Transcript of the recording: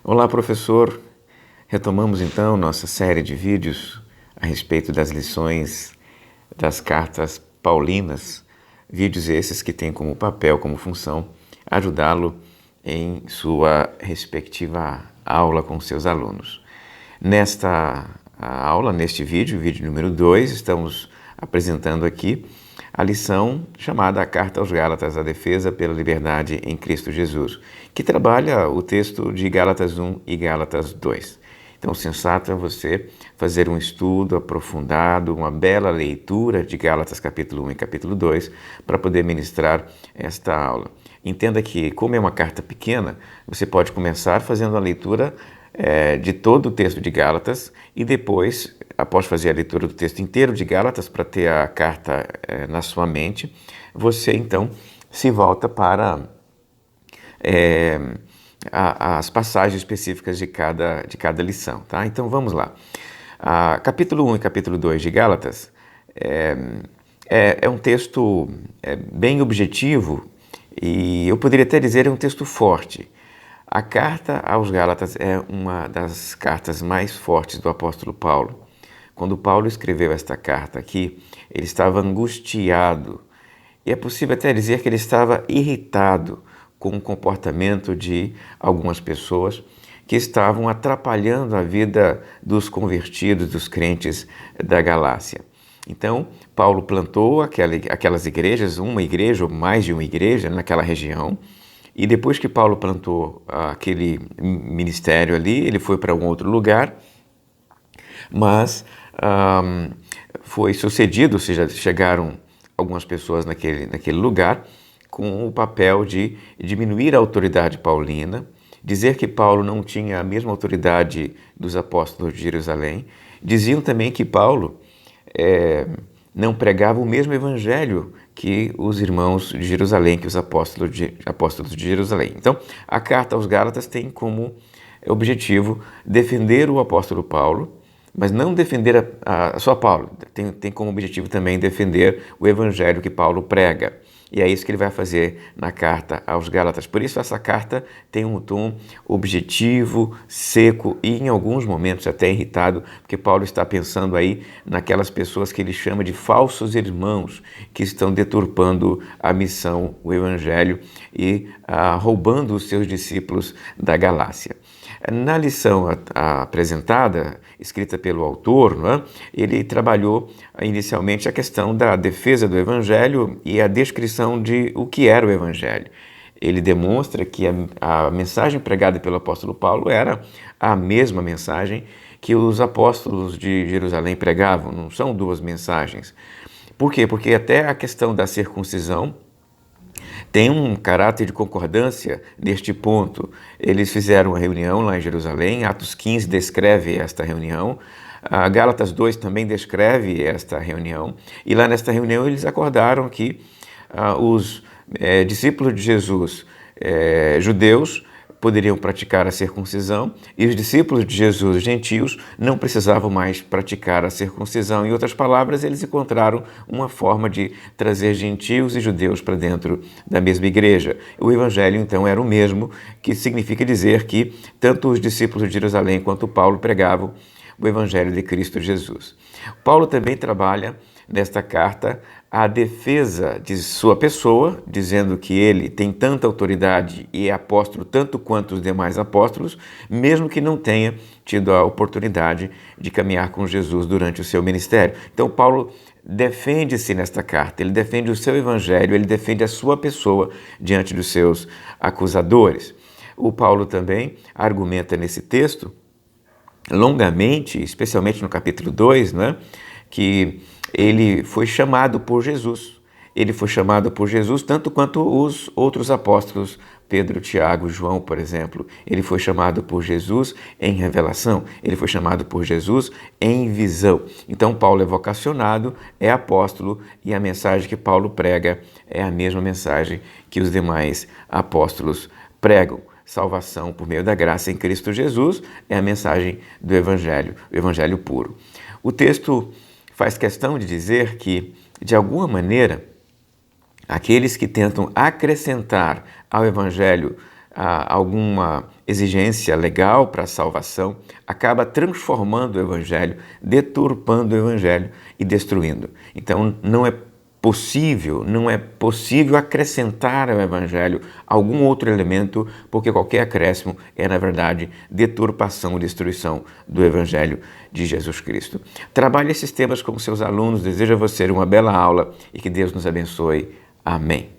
Olá, professor. Retomamos então nossa série de vídeos a respeito das lições das cartas paulinas, vídeos esses que têm como papel, como função, ajudá-lo em sua respectiva aula com seus alunos. Nesta aula, neste vídeo número 2, estamos apresentando aqui a lição chamada A Carta aos Gálatas, a defesa pela liberdade em Cristo Jesus, que trabalha o texto de Gálatas 1 e Gálatas 2. Então, o sensato é você fazer um estudo aprofundado, uma bela leitura de Gálatas capítulo 1 e capítulo 2, para poder ministrar esta aula. Entenda que, como é uma carta pequena, você pode começar fazendo a leitura de todo o texto de Gálatas e depois, após fazer a leitura do texto inteiro de Gálatas para ter a carta na sua mente, você então se volta para as passagens específicas de cada lição, tá? Então vamos lá. Capítulo 1 e capítulo 2 de Gálatas é um texto bem objetivo e eu poderia até dizer é um texto forte. A carta aos Gálatas é uma das cartas mais fortes do apóstolo Paulo. Quando Paulo escreveu esta carta aqui, ele estava angustiado. E é possível até dizer que ele estava irritado com o comportamento de algumas pessoas que estavam atrapalhando a vida dos convertidos, dos crentes da Galácia. Então, Paulo plantou aquelas igrejas, uma igreja ou mais de uma igreja naquela região. E depois que Paulo plantou aquele ministério ali, ele foi para um outro lugar, mas foi sucedido, ou seja, chegaram algumas pessoas naquele lugar com o papel de diminuir a autoridade paulina, dizer que Paulo não tinha a mesma autoridade dos apóstolos de Jerusalém. Diziam também que Paulo não pregava o mesmo evangelho que os irmãos de Jerusalém, que os apóstolos de Jerusalém. Então, a carta aos Gálatas tem como objetivo defender o apóstolo Paulo, mas não defender só Paulo, tem como objetivo também defender o evangelho que Paulo prega. E é isso que ele vai fazer na carta aos Gálatas. Por isso essa carta tem um tom objetivo, seco e em alguns momentos até irritado, porque Paulo está pensando aí naquelas pessoas que ele chama de falsos irmãos, que estão deturpando a missão, o evangelho e roubando os seus discípulos da Galácia. Na lição apresentada, escrita pelo autor, ele trabalhou inicialmente a questão da defesa do Evangelho e a descrição de o que era o Evangelho. Ele demonstra que a mensagem pregada pelo apóstolo Paulo era a mesma mensagem que os apóstolos de Jerusalém pregavam, não são duas mensagens. Por quê? Porque até a questão da circuncisão tem um caráter de concordância neste ponto. Eles fizeram uma reunião lá em Jerusalém, Atos 15 descreve esta reunião, Gálatas 2 também descreve esta reunião, e lá nesta reunião eles acordaram que os discípulos de Jesus, judeus, poderiam praticar a circuncisão e os discípulos de Jesus, gentios, não precisavam mais praticar a circuncisão. Em outras palavras, eles encontraram uma forma de trazer gentios e judeus para dentro da mesma igreja. O evangelho, então, era o mesmo, que significa dizer que tanto os discípulos de Jerusalém quanto Paulo pregavam o evangelho de Cristo Jesus. Paulo também trabalha nesta carta a defesa de sua pessoa, dizendo que ele tem tanta autoridade e é apóstolo tanto quanto os demais apóstolos, mesmo que não tenha tido a oportunidade de caminhar com Jesus durante o seu ministério. Então, Paulo defende-se nesta carta, ele defende o seu evangelho, ele defende a sua pessoa diante dos seus acusadores. O Paulo também argumenta nesse texto longamente, especialmente no capítulo 2, que ele foi chamado por Jesus. Ele foi chamado por Jesus tanto quanto os outros apóstolos, Pedro, Tiago, João, por exemplo. Ele foi chamado por Jesus em revelação, ele foi chamado por Jesus em visão. Então, Paulo é vocacionado, é apóstolo e a mensagem que Paulo prega é a mesma mensagem que os demais apóstolos pregam. Salvação por meio da graça em Cristo Jesus é a mensagem do Evangelho, o Evangelho puro. O texto faz questão de dizer que, de alguma maneira, aqueles que tentam acrescentar ao Evangelho alguma exigência legal para a salvação, acaba transformando o Evangelho, deturpando o Evangelho e destruindo. Então não é possível acrescentar ao Evangelho algum outro elemento, porque qualquer acréscimo é, na verdade, deturpação e destruição do Evangelho de Jesus Cristo. Trabalhe esses temas com seus alunos, desejo a você uma bela aula e que Deus nos abençoe. Amém.